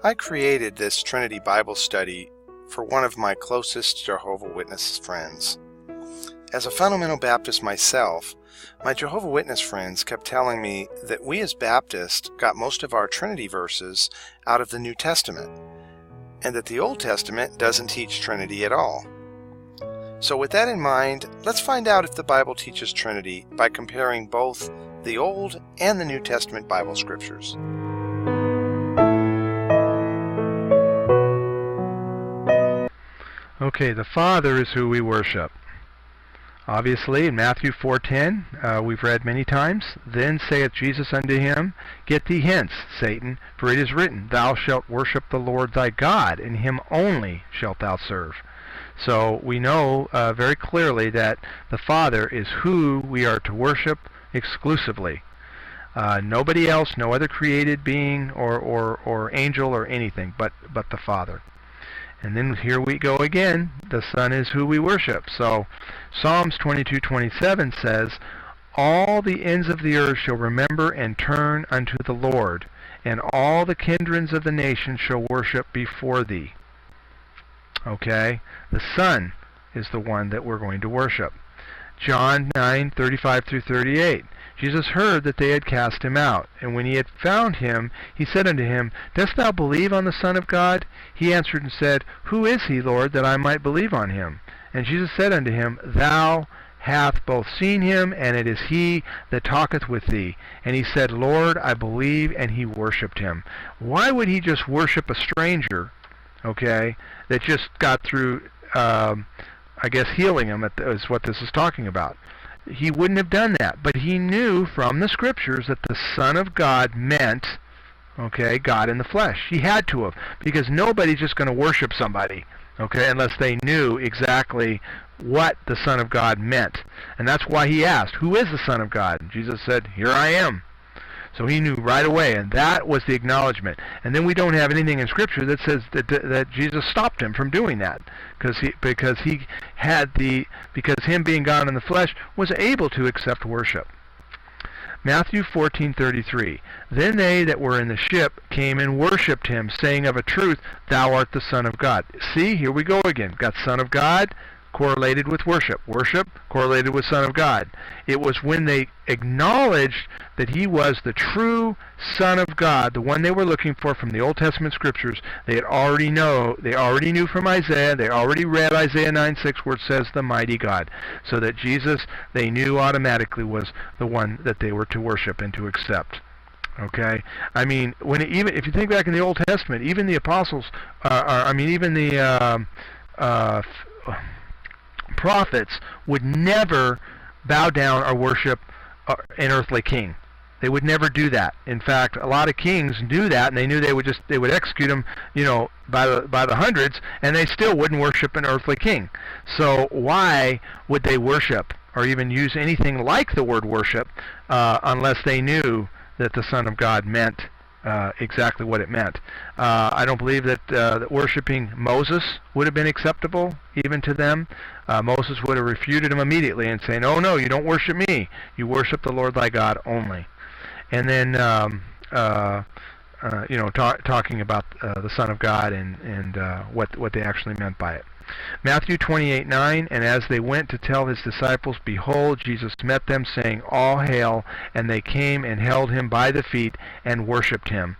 I created this Trinity Bible study for one of my closest Jehovah Witness friends. As a fundamental Baptist myself, my Jehovah Witness friends kept telling me that we as Baptists got most of our Trinity verses out of the New Testament, and that the Old Testament doesn't teach Trinity at all. So with that in mind, let's find out if the Bible teaches Trinity by comparing both the Old and the New Testament Bible scriptures. Okay, the Father is who we worship. Obviously, in Matthew 4:10, we've read many times, Then saith Jesus unto him, Get thee hence, Satan, for it is written, Thou shalt worship the Lord thy God, and him only shalt thou serve. So we know very clearly that the Father is who we are to worship exclusively. Nobody else, no other created being or angel or anything but the Father. And then here we go again, the Son is who we worship. So Psalms 22:27 says, All the ends of the earth shall remember and turn unto the Lord, and all the kindreds of the nations shall worship before thee. Okay? The Son is the one that we're going to worship. John 9:35 through 38. Jesus heard that they had cast him out, and when he had found him, he said unto him, Dost thou believe on the Son of God? He answered and said, Who is he, Lord, that I might believe on him? And Jesus said unto him, Thou hast both seen him, and it is he that talketh with thee. And he said, Lord, I believe, and he worshipped him. Why would he just worship a stranger, okay, that just got through, healing him, is what this is talking about? He wouldn't have done that, but he knew from the scriptures that the Son of God meant, okay, God in the flesh. He had to have, because nobody's just going to worship somebody, okay, unless they knew exactly what the Son of God meant. And that's why he asked, Who is the Son of God? And Jesus said, Here I am. So he knew right away, and that was the acknowledgement. And then we don't have anything in Scripture that says that Jesus stopped him from doing that, because him being God in the flesh was able to accept worship. Matthew 14:33. Then they that were in the ship came and worshipped him, saying, Of a truth, thou art the Son of God. See, here we go again. Got Son of God correlated with worship. Worship correlated with Son of God. It was when they acknowledged that he was the true Son of God, the one they were looking for from the Old Testament scriptures. They already knew from Isaiah, they already read Isaiah 9:6 where it says the mighty God. So that Jesus, they knew automatically, was the one that they were to worship and to accept. Okay, I mean, if you think back in the Old Testament, even the apostles, even the prophets would never bow down or worship an earthly king. They would never do that. In fact, a lot of kings knew that, and they knew they would execute them, by the hundreds, and they still wouldn't worship an earthly king. So why would they worship or even use anything like the word worship unless they knew that the Son of God meant exactly what it meant? I don't believe that worshiping Moses would have been acceptable even to them. Moses would have refuted him immediately and saying, "Oh no, you don't worship me. You worship the Lord thy God only." And then talking about the Son of God and what they actually meant by it. Matthew 28:9, and as they went to tell his disciples, behold, Jesus met them, saying, All hail, and they came and held him by the feet and worshipped him.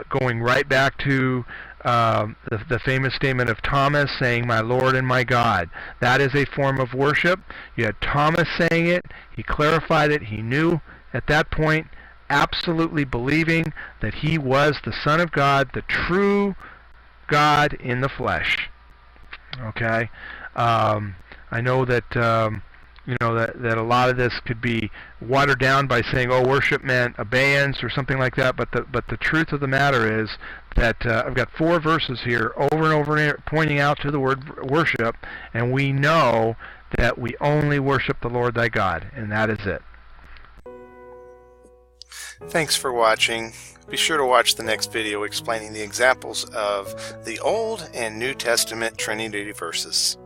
Going right back to the famous statement of Thomas saying, My Lord and my God. That is a form of worship. You had Thomas saying it. He clarified it. He knew at that point, absolutely believing that he was the Son of God, the true God in the flesh. Okay, I know that that a lot of this could be watered down by saying, "Oh, worship meant abeyance" or something like that. But the truth of the matter is that I've got 4 verses here over and over pointing out to the word worship, and we know that we only worship the Lord thy God, and that is it. Thanks for watching. Be sure to watch the next video explaining the examples of the Old and New Testament Trinity verses.